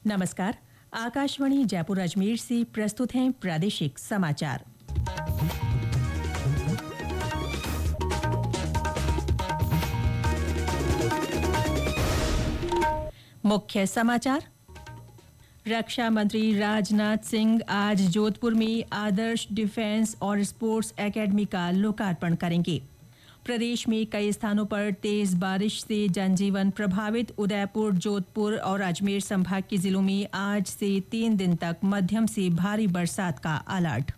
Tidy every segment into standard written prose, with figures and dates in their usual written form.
नमस्कार। आकाशवाणी जयपुर अजमेर से प्रस्तुत हैं प्रादेशिक समाचार। मुख्य समाचार। रक्षा मंत्री राजनाथ सिंह आज जोधपुर में आदर्श डिफेंस और स्पोर्ट्स एकेडमी का लोकार्पण करेंगे। प्रदेश में कई स्थानों पर तेज बारिश से जनजीवन प्रभावित। उदयपुर, जोधपुर और अजमेर संभाग के जिलों में आज से 3 दिन तक मध्यम से भारी बरसात का अलर्ट।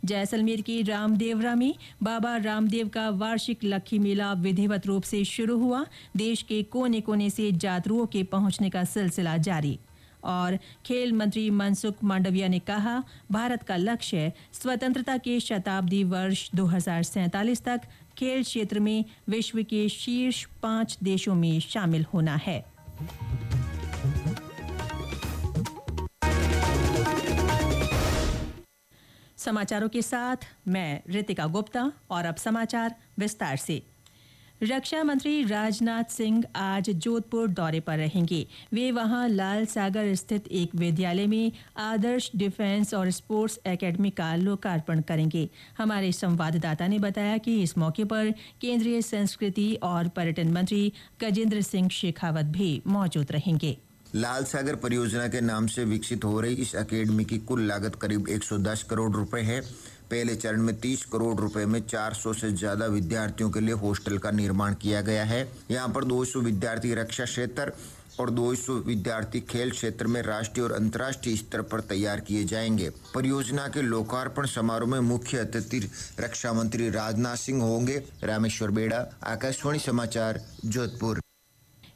जैसलमेर के रामदेवरा में बाबा रामदेव का वार्षिक लक्खी मेला विधिवत रूप से शुरू हुआ। देश के कोने कोने से यात्रियों के पहुंचने का सिलसिला जारी। और खेल मंत्री मनसुख मांडविया ने कहा, भारत का लक्ष्य स्वतंत्रता के शताब्दी वर्ष 2047 तक खेल क्षेत्र में विश्व के शीर्ष 5 देशों में शामिल होना है। समाचारों के साथ मैं रितिका गुप्ता और अब समाचार विस्तार से। रक्षा मंत्री राजनाथ सिंह आज जोधपुर दौरे पर रहेंगे। वे वहां लाल सागर स्थित एक विद्यालय में आदर्श डिफेंस और स्पोर्ट्स एकेडमी का लोकार्पण करेंगे। हमारे संवाददाता ने बताया कि इस मौके पर केंद्रीय संस्कृति और पर्यटन मंत्री गजेंद्र सिंह शेखावत भी मौजूद रहेंगे। लाल सागर परियोजना के नाम से विकसित हो रही इस एकेडमी की कुल लागत करीब 110 करोड़ रुपए है। पहले चरण में 30 करोड़ रुपए में 400 से ज्यादा विद्यार्थियों के लिए हॉस्टल का निर्माण किया गया है। यहाँ पर 200 विद्यार्थी रक्षा क्षेत्र और 200 विद्यार्थी खेल क्षेत्र में राष्ट्रीय और अंतर्राष्ट्रीय स्तर पर तैयार किए जाएंगे। परियोजना के लोकार्पण समारोह में मुख्य अतिथि रक्षा मंत्री राजनाथ सिंह होंगे। रामेश्वर बेड़ा, आकाशवाणी समाचार, जोधपुर।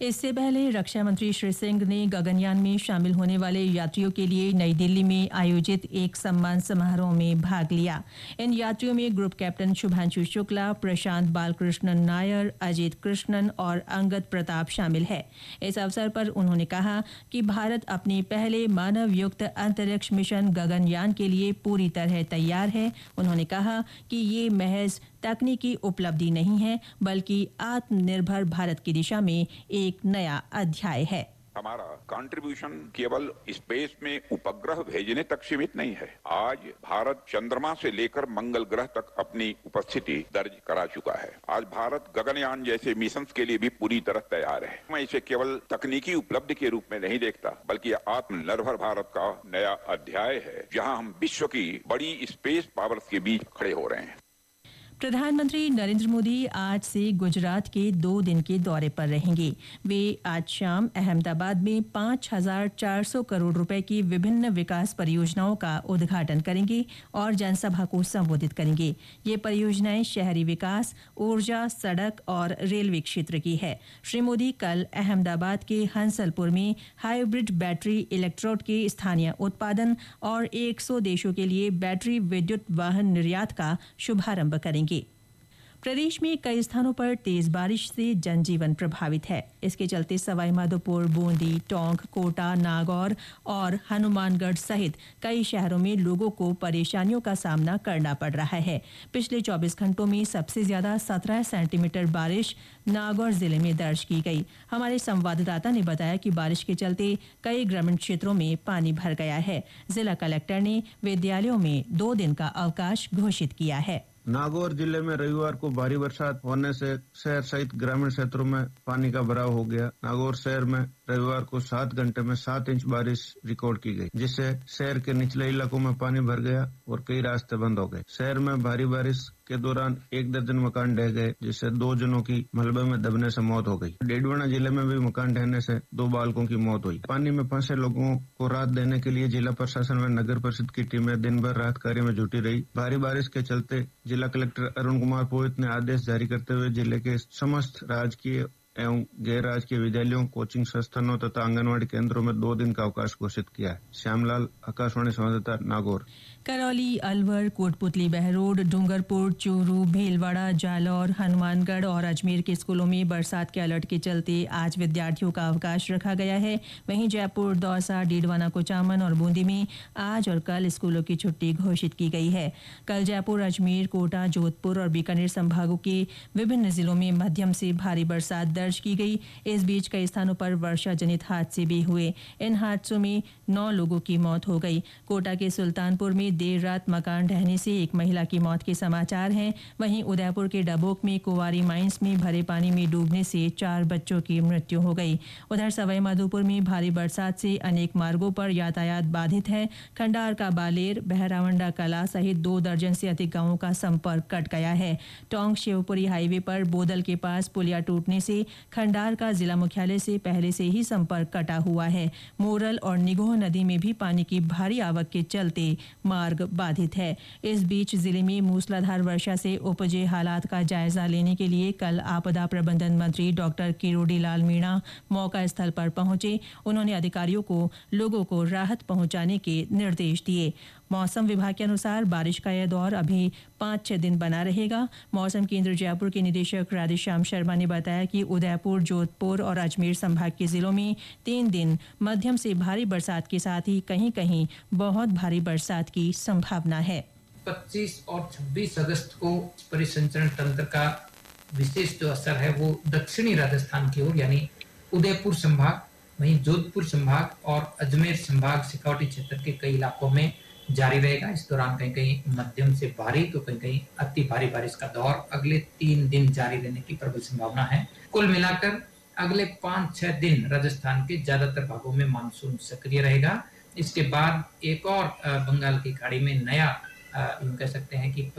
इससे पहले रक्षा मंत्री श्री सिंह ने गगनयान में शामिल होने वाले यात्रियों के लिए नई दिल्ली में आयोजित एक सम्मान समारोह में भाग लिया। इन यात्रियों में ग्रुप कैप्टन शुभांशु शुक्ला, प्रशांत बालकृष्णन नायर, अजीत कृष्णन और अंगद प्रताप शामिल है। इस अवसर पर उन्होंने कहा कि भारत अपने पहले मानव युक्त अंतरिक्ष मिशन गगनयान के लिए पूरी तरह तैयार है। उन्होंने कहा कि ये महज तकनीकी उपलब्धि नहीं है, बल्कि आत्मनिर्भर भारत की दिशा में एक नया अध्याय है। हमारा कंट्रीब्यूशन केवल स्पेस में उपग्रह भेजने तक सीमित नहीं है। आज भारत चंद्रमा से लेकर मंगल ग्रह तक अपनी उपस्थिति दर्ज करा चुका है। आज भारत गगनयान जैसे मिशन के लिए भी पूरी तरह तैयार है। मैं इसे केवल तकनीकी उपलब्धि के रूप में नहीं देखता, बल्कि आत्मनिर्भर भारत का नया अध्याय है, जहां हम विश्व की बड़ी स्पेस पावर्स के बीच खड़े हो रहे हैं। प्रधानमंत्री नरेंद्र मोदी आज से गुजरात के 2 दिन के दौरे पर रहेंगे। वे आज शाम अहमदाबाद में 5,400 करोड़ रुपए की विभिन्न विकास परियोजनाओं का उद्घाटन करेंगे और जनसभा को संबोधित करेंगे। ये परियोजनाएं शहरी विकास, ऊर्जा, सड़क और रेलवे क्षेत्र की है। श्री मोदी कल अहमदाबाद के हंसलपुर में हाइब्रिड बैटरी इलेक्ट्रोड के स्थानीय उत्पादन और 100 देशों के लिए बैटरी विद्युत वाहन निर्यात का शुभारंभ करेंगे। प्रदेश में कई स्थानों पर तेज बारिश से जनजीवन प्रभावित है। इसके चलते सवाईमाधोपुर, बूंदी, टोंक, कोटा, नागौर और हनुमानगढ़ सहित कई शहरों में लोगों को परेशानियों का सामना करना पड़ रहा है। पिछले 24 घंटों में सबसे ज्यादा 17 सेंटीमीटर बारिश नागौर जिले में दर्ज की गई। हमारे संवाददाता ने बताया कि बारिश के चलते कई ग्रामीण क्षेत्रों में पानी भर गया है। जिला कलेक्टर ने विद्यालयों में 2 दिन का अवकाश घोषित किया है। नागौर जिले में रविवार को भारी बरसात होने से शहर सहित ग्रामीण क्षेत्रों में पानी का भराव हो गया। नागौर शहर में रविवार को 7 घंटे में 7 इंच बारिश रिकॉर्ड की गई, जिससे शहर के निचले इलाकों में पानी भर गया और कई रास्ते बंद हो गए। शहर में भारी बारिश के दौरान 1 दर्जन मकान ढह गए, जिससे 2 जनों की मलबे में दबने से मौत हो गई। डेडवाना जिले में भी मकान ढहने से 2 बालकों की मौत हुई। पानी में फंसे लोगों को राहत देने के लिए जिला प्रशासन व नगर परिषद की टीमें दिन भर राहत कार्य में जुटी रही। भारी बारिश के चलते जिला कलेक्टर अरुण कुमार पुरोहित ने आदेश जारी करते हुए जिले के समस्त राजकीय एवं गैर राजकीय विद्यालयों, कोचिंग संस्थानों तथा आंगनवाड़ी केंद्रों में 2 दिन का अवकाश घोषित किया है। श्यामलाल, आकाशवाणी संवाददाता, नागौर। करौली, अलवर, कोटपुतली बहरोड, डूंगरपुर, चूरू, भीलवाड़ा, जालौर, हनुमानगढ़ और अजमेर के स्कूलों में बरसात के अलर्ट के चलते आज विद्यार्थियों का अवकाश रखा गया है। वहीं जयपुर, दौसा, डीडवाना, कुचामन और बूंदी में आज और कल स्कूलों की छुट्टी घोषित की गई है। कल जयपुर, अजमेर, कोटा, जोधपुर और बीकानेर संभागों के विभिन्न जिलों में मध्यम से भारी बरसात दर्ज दर्ज की गई। इस बीच कई स्थानों पर वर्षा जनित हादसे भी हुए। इन हादसों में 9 लोगों की मौत हो गई। कोटा के सुल्तानपुर में देर रात मकान ढहने से एक महिला की मौत के समाचार हैं। वहीं उदयपुर के डबोक में कुंवारी माइंस में भरे पानी में डूबने से 4 बच्चों की मृत्यु हो गई। उधर सवाई माधोपुर में भारी बरसात से अनेक मार्गों पर यातायात बाधित है। खंडार का बालेर, बहरावंडा कला सहित 2 दर्जन से अधिक गांवों का संपर्क कट गया है। टोंक शिवपुरी हाईवे पर बोदल के पास पुलिया टूटने से खंडार का जिला मुख्यालय से पहले से ही संपर्क कटा हुआ है। मोरल और निगोह नदी में भी पानी की भारी आवक के चलते मार्ग बाधित है। इस बीच जिले में मूसलाधार वर्षा से उपजे हालात का जायजा लेने के लिए कल आपदा प्रबंधन मंत्री डॉक्टर किरोड़ी लाल मीणा मौका स्थल पर पहुंचे। उन्होंने अधिकारियों को लोगों को राहत पहुंचाने के निर्देश दिए। मौसम विभाग के अनुसार बारिश का यह दौर अभी 5-6 दिन बना रहेगा। मौसम केंद्र जयपुर के निदेशक राधेश्याम शर्मा ने बताया कि उदयपुर, जोधपुर और अजमेर संभाग के जिलों में 3 दिन मध्यम से भारी बरसात के साथ ही कहीं-कहीं बहुत भारी बरसात की संभावना है। 25 और 26 अगस्त को परिसंचरण तंत्र का विशेष जो असर है वो दक्षिणी राजस्थान की ओर यानी उदयपुर संभाग, वहीं जोधपुर संभाग और अजमेर संभाग सिकावटी क्षेत्र के कई इलाकों में जारी रहेगा। इस दौरान कहीं कहीं मध्यम से भारी तो कहीं कहीं अति भारी बारिश का दौर अगले 3 दिन जारी रहने की प्रबल संभावना है। कुल मिलाकर अगले 5-6 दिन राजस्थान के ज्यादातर भागों में मानसून सक्रिय रहेगा। इसके बाद एक और बंगाल की खाड़ी में नया यूं कह सकते हैं कि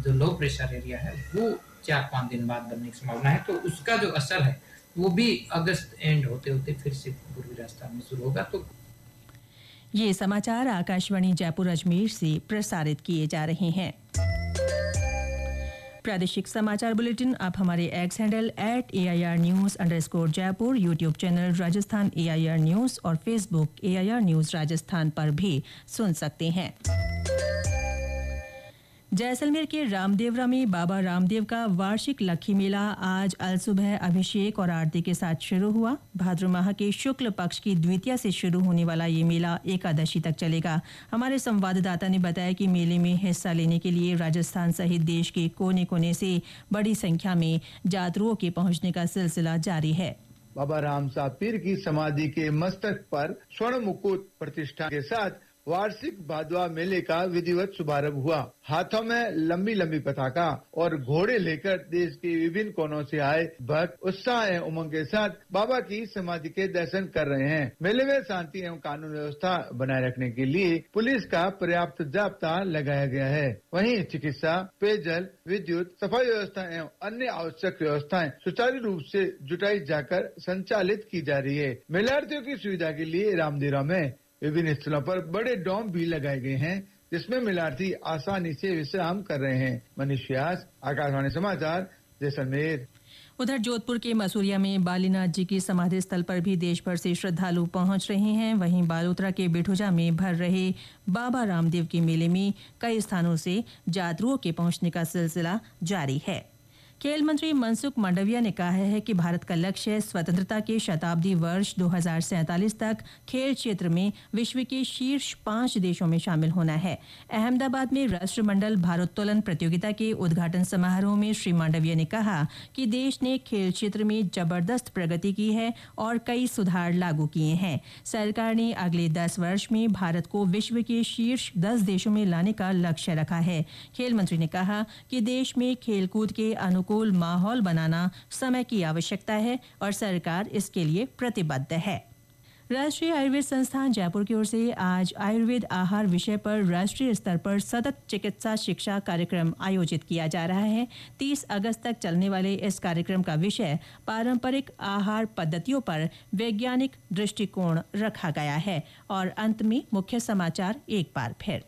जो लो प्रेशर एरिया है वो 4-5 दिन बाद बनने की संभावना है। तो उसका जो असर है वो भी अगस्त एंड होते होते फिर से पूर्वी राजस्थान में शुरू होगा। तो ये समाचार आकाशवाणी जयपुर अजमेर से प्रसारित किए जा रहे हैं। प्रादेशिक समाचार बुलेटिन आप हमारे एक्स हैंडल @AIRnews_जयपुर, YouTube channel Rajasthan AIR news और फेसबुक AIR न्यूज राजस्थान पर भी सुन सकते हैं। जैसलमेर के रामदेवरा में बाबा रामदेव का वार्षिक लक्खी मेला आज अलसुबह अभिषेक और आरती के साथ शुरू हुआ। भाद्र माह के शुक्ल पक्ष की द्वितीया से शुरू होने वाला ये मेला एकादशी तक चलेगा। हमारे संवाददाता ने बताया कि मेले में हिस्सा लेने के लिए राजस्थान सहित देश के कोने कोने से बड़ी संख्या में जातरुओं के पहुंचने का सिलसिला जारी है। बाबा राम साहब पीर की समाधि के मस्तक पर स्वर्ण मुकुट प्रतिष्ठा के साथ वार्षिक भादवा मेले का विधिवत शुभारंभ हुआ। हाथों में लंबी लंबी पताका और घोड़े लेकर देश के विभिन्न कोनों से आए भक्त उत्साह एवं उमंग के साथ बाबा की समाधि के दर्शन कर रहे हैं। मेले में शांति एवं कानून व्यवस्था बनाए रखने के लिए पुलिस का पर्याप्त जाब्ता लगाया गया है। वहीं चिकित्सा, पेयजल, विद्युत, सफाई व्यवस्था एवं अन्य आवश्यक व्यवस्थाएं सुचारू रूप से जुटाई जाकर संचालित की जा रही है। मेलार्थियों की सुविधा के लिए रामदेवरा में विभिन्न स्थलों पर बड़े डोम भी लगाए गए हैं, जिसमें मेलार्थी आसानी से विश्राम कर रहे हैं। मनीष व्यास, आकाशवाणी समाचार, जैसलमेर। उधर जोधपुर के मसूरिया में बालीनाथ जी की समाधि स्थल पर भी देश भर से श्रद्धालु पहुंच रहे हैं। वहीं बालोतरा के बिठुजा में भर रहे बाबा रामदेव के मेले में कई स्थानों से जातरुओं के पहुंचने का सिलसिला जारी है। खेल मंत्री मनसुख मांडविया ने कहा है कि भारत का लक्ष्य स्वतंत्रता के शताब्दी वर्ष 2047 तक खेल क्षेत्र में विश्व के शीर्ष 5 देशों में शामिल होना है। अहमदाबाद में राष्ट्रमंडल भारोत्तोलन प्रतियोगिता के उद्घाटन समारोह में श्री मांडविया ने कहा कि देश ने खेल क्षेत्र में जबरदस्त प्रगति की है और कई सुधार लागू किए हैं। सरकार ने अगले 10 वर्ष में भारत को विश्व के शीर्ष 10 देशों में लाने का लक्ष्य रखा है। खेल मंत्री ने कहा कि देश में खेलकूद के अनुकूल माहौल बनाना समय की आवश्यकता है और सरकार इसके लिए प्रतिबद्ध है। राष्ट्रीय आयुर्वेद संस्थान जयपुर की ओर से आज आयुर्वेद आहार विषय पर राष्ट्रीय स्तर पर सतत चिकित्सा शिक्षा कार्यक्रम आयोजित किया जा रहा है। 30 अगस्त तक चलने वाले इस कार्यक्रम का विषय पारंपरिक आहार पद्धतियों पर वैज्ञानिक दृष्टिकोण रखा गया है। और अंत में मुख्य समाचार एक बार फिर।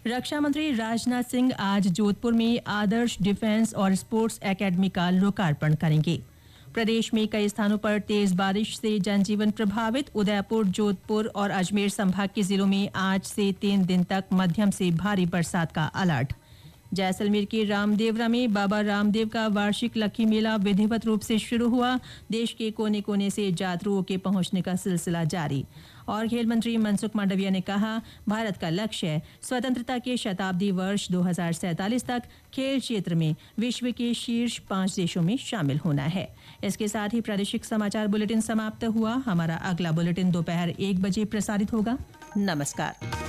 रक्षा मंत्री राजनाथ सिंह आज जोधपुर में आदर्श डिफेंस और स्पोर्ट्स एकेडमी का लोकार्पण करेंगे। प्रदेश में कई स्थानों पर तेज बारिश से जनजीवन प्रभावित। उदयपुर, जोधपुर और अजमेर संभाग के जिलों में आज से 3 दिन तक मध्यम से भारी बरसात का अलर्ट। जैसलमेर के रामदेवरा में बाबा रामदेव का वार्षिक लक्खी मेला विधिवत रूप से शुरू हुआ। देश के कोने कोने से जातरुओं के पहुंचने का सिलसिला जारी। और खेल मंत्री मनसुख मांडविया ने कहा, भारत का लक्ष्य स्वतंत्रता के शताब्दी वर्ष 2047 तक खेल क्षेत्र में विश्व के शीर्ष 5 देशों में शामिल होना है। इसके साथ ही प्रादेशिक समाचार बुलेटिन समाप्त हुआ। हमारा अगला बुलेटिन दोपहर 1 बजे प्रसारित होगा। नमस्कार।